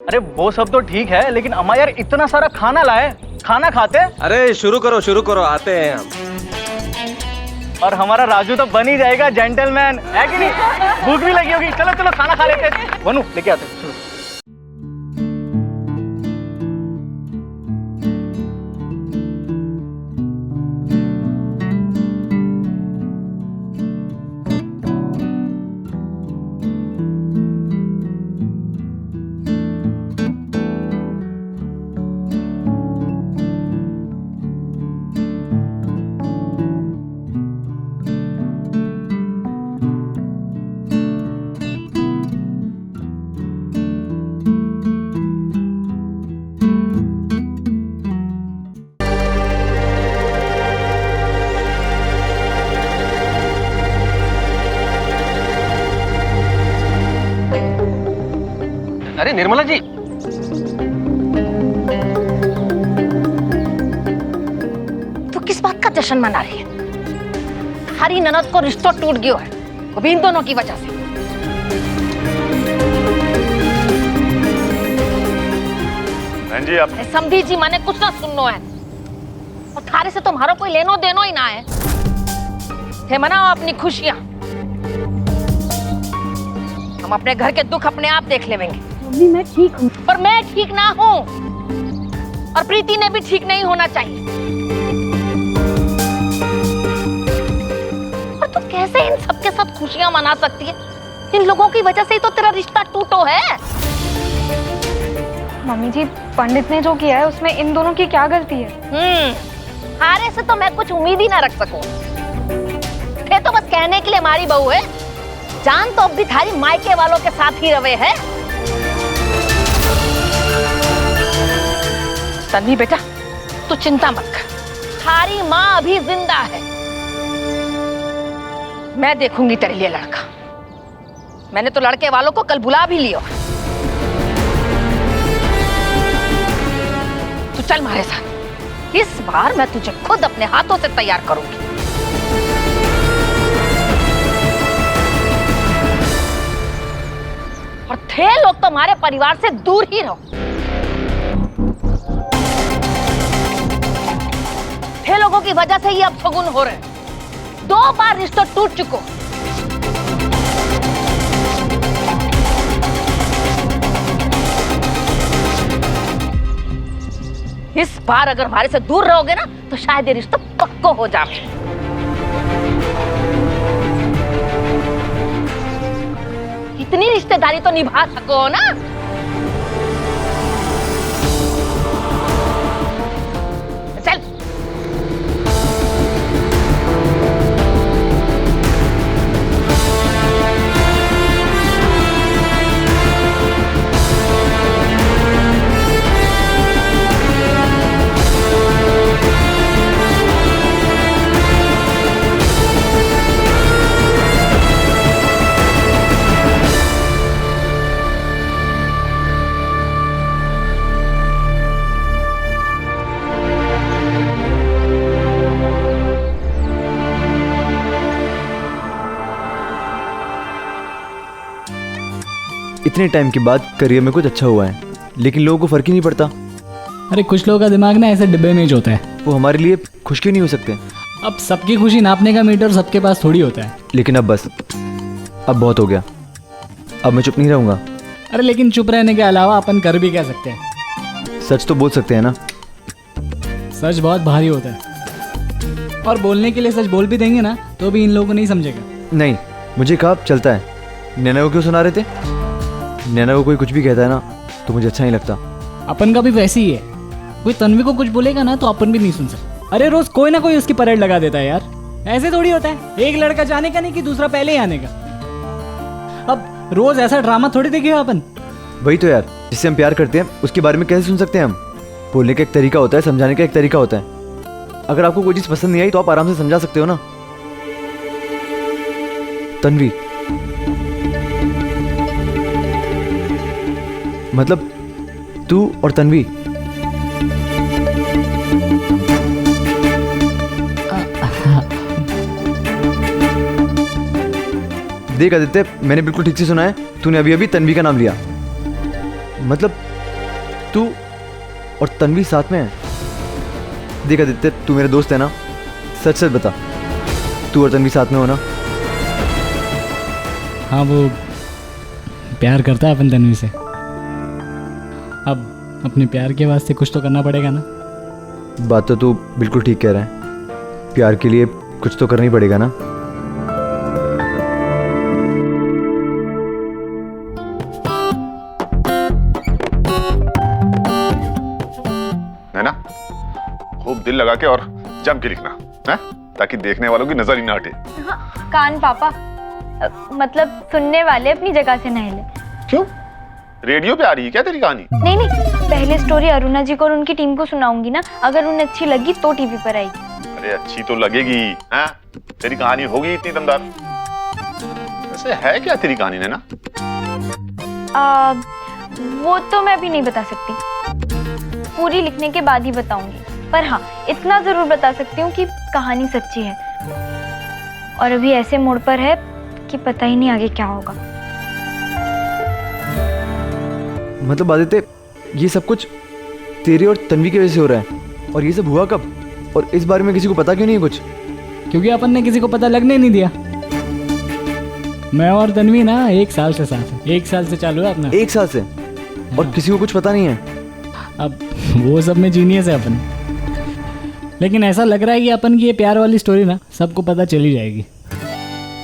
अरे वो सब तो ठीक है, लेकिन अम्मा यार इतना सारा खाना लाए, खाना खाते। अरे शुरू करो, आते हैं हम। और हमारा राजू तो बन ही जाएगा जेंटलमैन, है कि नहीं? भूख भी लगी होगी, चलो चलो खाना खा लेते हैं। वनु लेके आते हैं, चलो। अरे निर्मला जी, तो किस बात का जश्न मना रही है? हरी ननद को रिश्ता टूट गया है, वो भी इन दोनों की वजह से। बहन जी आप समझी जी, मैंने कुछ ना सुनना है और थारे से तुम्हारा कोई लेनो देनो ही ना है। थे मनाओ अपनी खुशियां, हम अपने घर के दुख अपने आप देख लेंगे। मम्मी मैं ठीक हूँ। पर मैं ठीक ना हूँ और प्रीति ने भी ठीक नहीं होना चाहिए। और तू कैसे इन सबके साथ खुशियां मना सकती है? इन लोगों की वजह से ही तो तेरा रिश्ता टूटो है। मम्मी जी, पंडित ने जो किया है उसमें इन दोनों की क्या गलती है? हारे से तो मैं कुछ उम्मीद ही ना रख सकूं। थे तो बस कहने के लिए हमारी बहू है, जान तो अब भी थारी मायके वालों के साथ ही रवे है। तन्वी बेटा, तू चिंता मत कर, थारी माँ अभी जिंदा है। मैं देखूंगी तेरे लिए लड़का। मैंने तो लड़के वालों को कल बुला भी लिया। तू चल हमारे साथ, इस बार मैं तुझे खुद अपने हाथों से तैयार करूंगी। और थे लोग तो हमारे परिवार से दूर ही रहो। थे लोगों की वजह से ही अब शगुन हो रहे हैं। 2 बार रिश्ता टूट चुको। इस बार अगर हमारे से दूर रहोगे ना तो शायद ये रिश्ता पक्का हो जाए। इतनी रिश्तेदारी तो निभा सको ना। चल इतने टाइम के बाद करियर में कुछ अच्छा हुआ है, लेकिन लोगों को फर्क ही नहीं पड़ता। अरे कुछ लोगों का दिमाग ना ऐसे डिब्बे में ही होता है। वो हमारे लिए खुश क्यों नहीं हो सकते? अब सबकी खुशी नापने का मीटर सबके पास थोड़ी होता है। लेकिन अब बस, अब बहुत हो गया। अब मैं चुप नहीं रहूंगा। अरे लेकिन चुप रहने के अलावा अपन कर भी क्या सकते हैं? सच तो बोल सकते हैं ना। सच बहुत भारी होता है और बोलने के लिए सच बोल भी देंगे ना तो भी इन लोगों को नहीं समझेगा। नहीं, मुझे कहा चलता है। नैना को क्यों सुना रहे थे? नैना को कोई कुछ भी कहता है ना तो मुझे अच्छा नहीं लगता। अपन का भी वैसे ही है, कोई तन्वी को कुछ बोलेगा ना तो अपन भी नहीं सुन सकते। अरे रोज कोई ना कोई उसकी परेड लगा देता है यार। ऐसे थोड़ी होता है, एक लड़का जाने का नहीं कि दूसरा पहले ही आने का। अब रोज ऐसा ड्रामा थोड़ी देखेगा अपन। वही तो यार, जिससे हम प्यार करते हैं उसके बारे में कैसे सुन सकते हैं हम? बोलने का एक तरीका होता है, समझाने का एक तरीका होता है। अगर आपको कोई चीज़ पसंद नहीं आई तो आप आराम से समझा सकते हो ना। तन्वी, मतलब तू और तन्वी। देख आदित्य, मैंने बिल्कुल ठीक से सुना है। तूने अभी अभी तन्वी का नाम लिया। मतलब तू और तन्वी साथ में है? देख आदित्य, तू मेरा दोस्त है ना, सच सच बता, तू और तन्वी साथ में हो ना? हाँ, वो प्यार करता है अपन तन्वी से। अब अपने प्यार के वास्ते कुछ तो करना पड़ेगा ना। बात तो तू बिल्कुल ठीक कह रहा है, प्यार के लिए कुछ तो करना ही पड़ेगा ना। ना खूब दिल लगा के और जम के लिखना है, ताकि देखने वालों की नजर ही ना हटे। कान पापा, मतलब सुनने वाले अपनी जगह से न हिले। क्यों? रेडियो पे आ रही है क्या तेरी कहानी? नहीं नहीं, पहले स्टोरी अरुणा जी को और उनकी टीम को सुनाऊंगी ना, अगर उन्हें अच्छी लगी तो टीवी पर आएगी। अरे अच्छी तो लगेगी, हैं? तेरी कहानी होगी इतनी दमदार। वैसे है क्या तेरी कहानी नैना? वो तो मैं अभी नहीं बता सकती, पूरी लिखने के बाद ही बताऊंगी। पर हाँ, इतना जरूर बता सकती हूँ कि कहानी सच्ची है और अभी ऐसे मोड़ पर है कि पता ही नहीं आगे क्या होगा। मतलब आदित्य, ये सब कुछ तेरे और तन्वी की वजह से हो रहा है, और ये सब हुआ कब? और इस बारे में किसी को पता क्यों नहीं है कुछ? क्योंकि अपन ने किसी को पता लगने नहीं दिया। मैं और तन्वी ना 1 साल से साथ हैं, 1 साल से चालू है अपना। 1 साल से? और किसी को कुछ पता नहीं है? अब वो सब में जीनियस है अपन, लेकिन ऐसा लग रहा है कि अपन की ये प्यार वाली स्टोरी ना सबको पता चली जाएगी।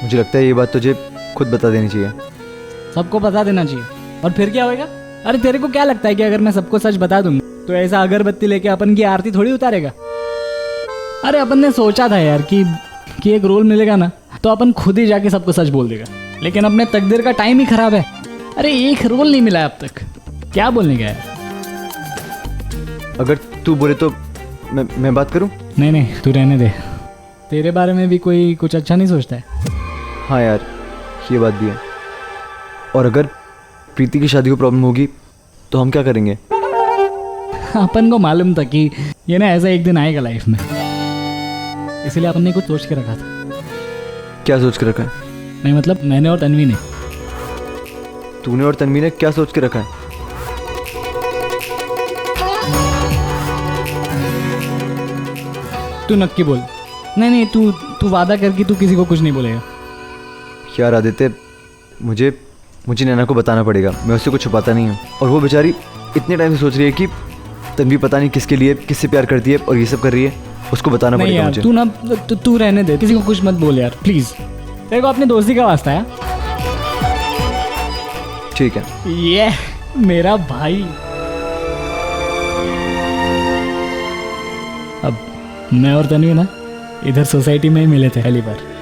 मुझे लगता है ये बात तुझे खुद बता देनी चाहिए। सबको बता देना चाहिए, और फिर क्या होएगा? अरे तेरे को क्या लगता है कि अगर मैं सबको सच बता दूंगा तो ऐसा अगरबत्ती लेके अपन की आरती थोड़ी उतारेगा? अरे अपन ने सोचा था यार कि एक रोल मिलेगा ना तो अपन खुद ही जाके सबको सच बोल देगा, लेकिन अपने तकदीर का टाइम ही खराब है। अरे एक रोल नहीं मिला अब तक, क्या बोलने का है? अगर तू बोले तो मैं बात करूं? नहीं नहीं, तू रहने दे, तेरे बारे में भी कोई कुछ अच्छा नहीं सोचता है। हाँ यार, ये बात भी है। और अगर प्रीति की शादी को प्रॉब्लम होगी तो हम क्या करेंगे? अपन को मालूम था कि ये ना ऐसा एक दिन आएगा लाइफ में, इसलिए अपन ने कुछ सोच के रखा था। क्या सोच के रखा है? नहीं मतलब मैंने और तन्वी ने। तूने और तन्वी ने क्या सोच के रखा है? तू नक्की बोल। नहीं नहीं, तू वादा कर कि तू किसी को कुछ नहीं बोलेगा। यार आदित्य, मुझे नैना को बताना पड़ेगा, मैं उससे कुछ छुपाता नहीं हूँ। और वो बेचारी इतने टाइम से सोच रही है कि तन्वी पता नहीं किसके लिए, किससे प्यार करती है और ये सब कर रही है, उसको बताना नहीं पड़ेगा यार, मुझे। तू ना तू रहने दे, किसी को कुछ मत बोल यार प्लीज, तेरे को अपनी दोस्ती का वास्ता है। ठीक है। ये मेरा भाई। अब मैं और तन्वी ना इधर सोसाइटी में ही मिले थे पहली बार।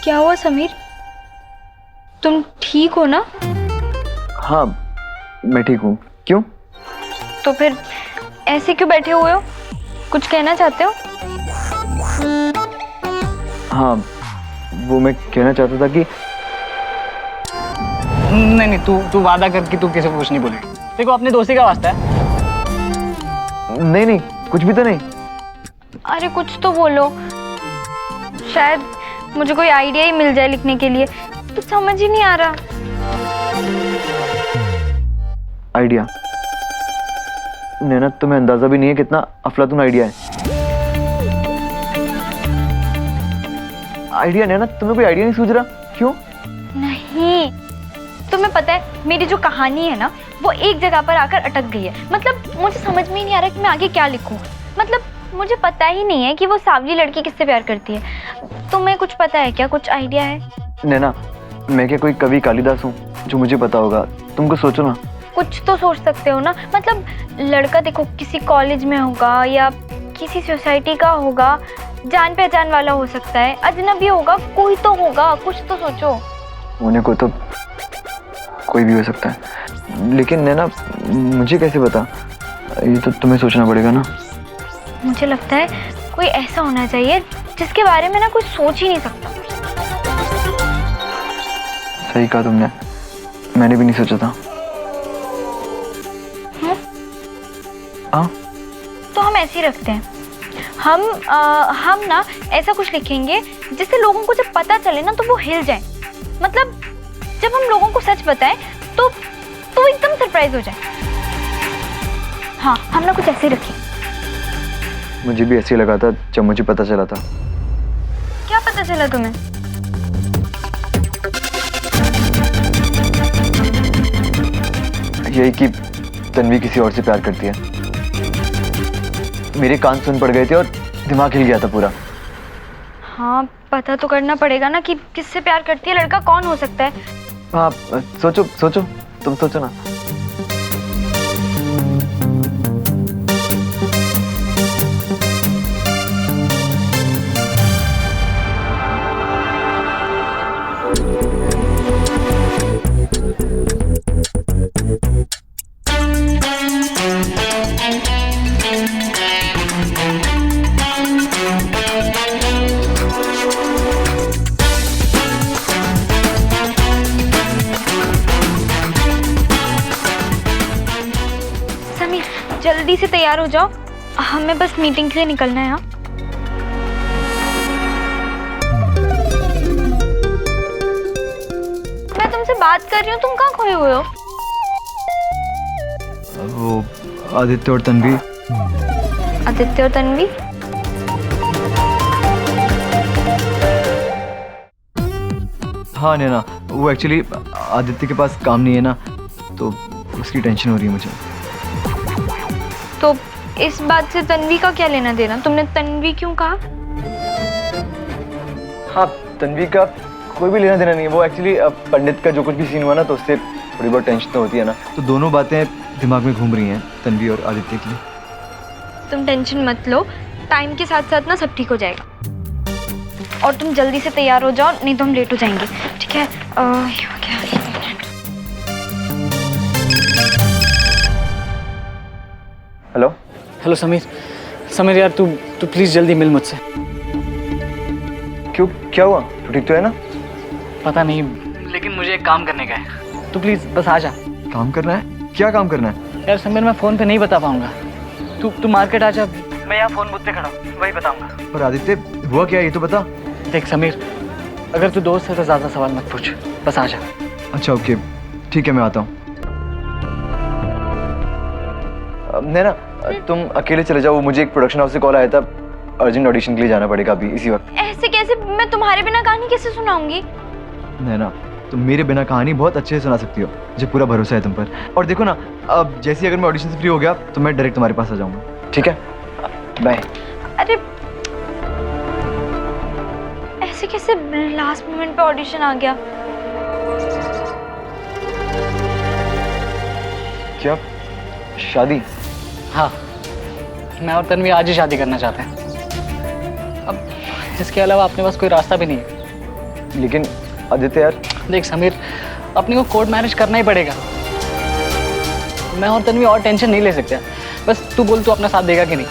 क्या हुआ समीर? तुम ठीक हो ना? हाँ मैं ठीक हूँ। क्यों? तो फिर ऐसे क्यों बैठे हुए हो? कुछ कहना चाहते हो? हाँ वो मैं कहना चाहता था कि नहीं नहीं, तू वादा कर कि तू किसी को कुछ नहीं बोलेगी। देखो अपने दोस्ती का वास्ता है। नहीं नहीं कुछ भी तो नहीं। अरे कुछ तो बोलो, शायद मुझे कोई आइडिया ही मिल जाए लिखने के लिए। तो समझ ही नहीं आ रहा। आइडिया? नैना तुम्हें अंदाजा भी नहीं है कितना अफलातून आइडिया है। आइडिया नैना, तुम्हें कोई आइडिया नहीं सूझ रहा? क्यों? नहीं, तुम्हें पता है मेरी जो कहानी है ना वो एक जगह पर आकर अटक गई है। मतलब मुझे समझ में ही नहीं आ रहा कि मैं आगे क्या लिखूं। मतलब मुझे पता ही नहीं है कि वो सांवली लड़की किससे प्यार करती है। तुम्हें कुछ पता है क्या? कुछ आइडिया है? नैना मैं क्या कोई कवि कालिदास हूँ जो मुझे पता होगा? तुम कुछ सोचो ना। कुछ तो सोच सकते हो ना। मतलब लड़का देखो किसी कॉलेज में होगा या किसी सोसाइटी का होगा, जान पहचान वाला हो सकता है, अजनबी होगा, कोई तो होगा। कुछ तो सोचो। होने को तो कोई भी हो सकता है, लेकिन नैना मुझे कैसे पता? ये तो तुम्हें सोचना पड़ेगा ना। मुझे लगता है कोई ऐसा होना चाहिए जिसके बारे में ना कोई सोच ही नहीं सकता। सही कहा तुमने, मैंने भी नहीं सोचा था। हाँ तो हम ऐसे ही रखते हैं। हम ना ऐसा कुछ लिखेंगे जिससे लोगों को जब पता चले ना तो वो हिल जाए। मतलब जब हम लोगों को सच बताएं तो एकदम सरप्राइज हो जाए। हाँ हम ना कुछ ऐसे ही रखें। मुझे भी ऐसे ही लगा था जब मुझे पता चला था। क्या पता चला तुम्हें? यही कि तन्वी किसी और से प्यार करती है। मेरे कान सुन पड़ गए थे और दिमाग हिल गया था पूरा। हाँ पता तो करना पड़ेगा ना कि किससे प्यार करती है, लड़का कौन हो सकता है। हाँ सोचो सोचो, तुम सोचो ना। समीर जल्दी से तैयार हो जाओ, हमें बस मीटिंग के लिए निकलना है। हाँ मैं तुमसे बात कर रही हूँ, तुम कहाँ खोए हुए हो? वो आदित्य और तन्वी। आदित्य और तन्वी? हाँ नैना, वो एक्चुअली आदित्य के पास काम नहीं है ना, तो उसकी टेंशन हो रही है मुझे। तो इस बात से तन्वी का क्या लेना देना? तुमने तन्वी क्यों कहा? हाँ तन्वी का कोई भी लेना देना नहीं है। वो एक्चुअली पंडित का जो कुछ भी सीन हुआ ना तो उससे थोड़ी बहुत टेंशन तो होती है ना, तो दोनों बातें दिमाग में घूम रही हैं तन्वी और आदित्य की। तुम टेंशन मत लो, टाइम के साथ साथ ना सब ठीक हो जाएगा। और तुम जल्दी से तैयार हो जाओ, नहीं तो हम लेट हो जाएंगे। ठीक है? ये हो गया। हेलो हेलो समीर यार तू प्लीज जल्दी मिल मुझसे। क्यों, क्या हुआ? तू ठीक तो है ना? पता नहीं, लेकिन मुझे एक काम करने का है। तू प्लीज बस आ जा। काम करना है? क्या काम करना है? यार समीर मैं फोन पे नहीं बता पाऊंगा। तू मार्केट आ जा, मैं यहाँ फोन बूथ पे खड़ा हूँ, वही बताऊंगा। और आदित्य हुआ क्या ये तो बता। देख समीर, अगर तू दोस्त है तो ज्यादा सवाल मत पूछ, बस आ जा। अच्छा ओके ठीक है, मैं आता हूँ। नैना तुम अकेले चले जाओ, मुझे एक प्रोडक्शन हाउस से कॉल आया था, अर्जेंट ऑडिशन के लिए जाना पड़ेगा अभी इसी वक्त। ऐसे कैसे? मैं तुम्हारे बिना कहानी कैसे सुनाऊंगी? नैना तुम मेरे बिना कहानी बहुत अच्छे से सुना सकती हो, मुझे पूरा भरोसा है तुम पर। और देखो ना, अब जैसे अगर मैं ऑडिशन से फ्री हो गया तो मैं डायरेक्ट तुम्हारे पास आ जाऊंगा। ठीक है, बाय। अरे ऐसे कैसे लास्ट मोमेंट पे ऑडिशन आ गया? क्या शादी? हाँ, मैं और तन्वी आज ही शादी करना चाहते हैं। अब इसके अलावा अपने पास कोई रास्ता भी नहीं है। लेकिन आदित्य यार, देख समीर, अपने को कोर्ट मैरिज करना ही पड़ेगा। मैं और तन्वी और टेंशन नहीं ले सकते। बस तू बोल, तू अपना साथ देगा कि नहीं?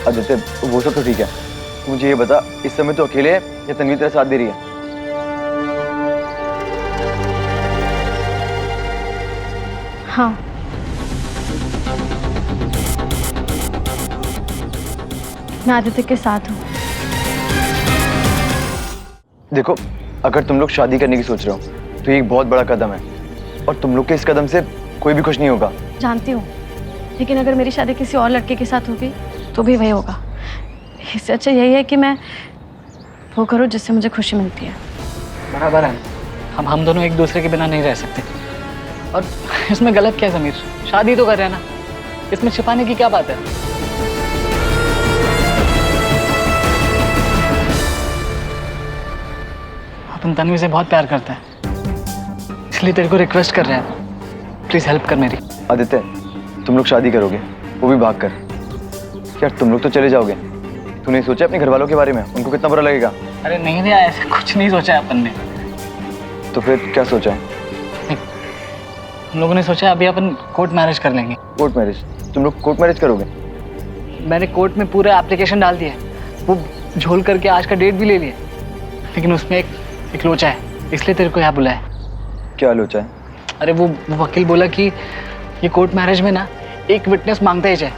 आदित्य वो सब तो ठीक है, मुझे ये बता, इस समय तो अकेले है या तन्वी तेरा साथ दे रही है? हाँ, मैं आदित्य के साथ हूँ। देखो, अगर तुम लोग शादी करने की सोच रहे हो तो ये एक बहुत बड़ा कदम है, और तुम लोग के इस कदम से कोई भी खुश नहीं होगा। जानती हूँ, लेकिन अगर मेरी शादी किसी और लड़के के साथ होगी तो भी वही होगा। इससे अच्छा यही है कि मैं वो करूँ जिससे मुझे खुशी मिलती है। बराबर है, हम दोनों एक दूसरे के बिना नहीं रह सकते। और इसमें गलत क्या है समीर? शादी तो कर रहे हैं ना, इसमें छिपाने की क्या बात है? अपन तन्वी से बहुत प्यार करते हैं, इसलिए तेरे को रिक्वेस्ट कर रहे हैं, प्लीज हेल्प कर मेरी। आदित्य, तुम लोग शादी करोगे, वो भी भाग कर। यार तुम लोग तो चले जाओगे, तूने सोचा अपने घर वालों के बारे में? उनको कितना बुरा लगेगा? अरे नहीं भैया, ऐसा कुछ नहीं सोचा है अपन ने। तो फिर क्या सोचा है? हम लोगों ने सोचा है अभी अपन कोर्ट मैरिज कर लेंगे। Court marriage? तुम लोग कोर्ट मैरिज करोगे? मैंने कोर्ट में पूरा एप्लीकेशन डाल दिया है, वो झोल करके आज का डेट भी ले लिया, लेकिन उसमें एक लोचा है, इसलिए तेरे को यहाँ बुलाया। क्या लोचा है? अरे वो वकील बोला कि ये कोर्ट मैरिज में ना एक विटनेस मांगता ही जाए।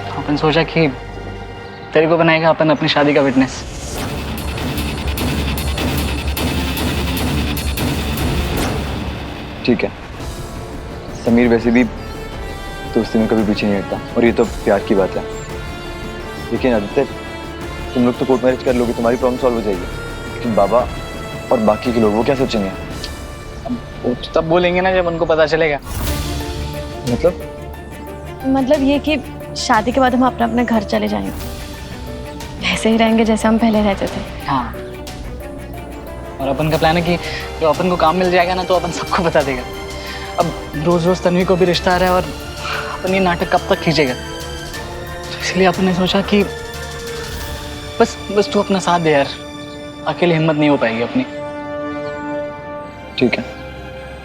तो अपन सोचा कि तेरे को बनाएगा अपन अपनी शादी का विटनेस। ठीक है। समीर वैसे भी दोस्ती में कभी पीछे नहीं हटता, और ये तो प्यार की बात है। लेकिन आदित्य, तुम लोग तो कोर्ट मैरिज कर लोगे, तुम्हारी प्रॉब्लम सॉल्व हो जाएगी, लेकिन बाबा और बाकी के लोग वो क्या सोचेंगे? वो तो तब बोलेंगे ना जब उनको पता चलेगा। मतलब ये कि शादी के बाद हम अपने अपने घर चले जाएंगे, ऐसे ही रहेंगे जैसे हम पहले रहते थे। हाँ, और अपन का प्लान है कि जो अपन को काम मिल जाएगा ना तो अपन सबको बता देगा। अब रोज रोज तन्वी को भी रिश्ता आ रहा है, और अपन ये नाटक कब तक खींचेगा? तो इसलिए अपन ने सोचा कि बस तू अपना साथ दे यार, अकेले हिम्मत नहीं हो पाएगी अपनी। ठीक है,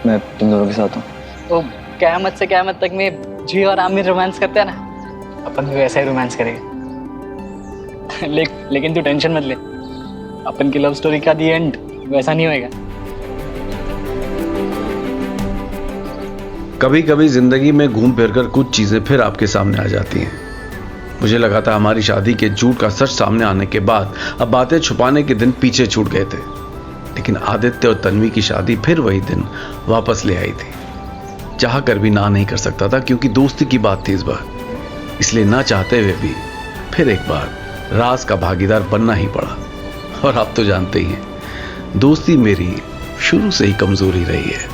मैं तुम दोनों के साथ हूँ। तो क़यामत से क़यामत तक में जी और आमिर रोमांस करते हैं ना, अपन भी वैसा ही रोमांस करेगा। लेकिन तू टेंशन मत ले, अपन की लव स्टोरी का दी एंड वैसा नहीं होएगा। कभी कभी जिंदगी में घूम फिर कर कुछ चीजें फिर आपके सामने आ जाती हैं। मुझे लगा था हमारी शादी के झूठ का सच सामने आने के बाद अब बातें छुपाने के दिन पीछे छूट गए थे, लेकिन आदित्य और तन्वी की शादी फिर वही दिन वापस ले आई थी। चाह कर भी ना नहीं कर सकता था, क्योंकि दोस्ती की बात थी इस बार, इसलिए ना चाहते हुए भी फिर एक बार राज का भागीदार बनना ही पड़ा। और आप तो जानते ही हैं, दोस्ती मेरी शुरू से ही कमजोरी रही है।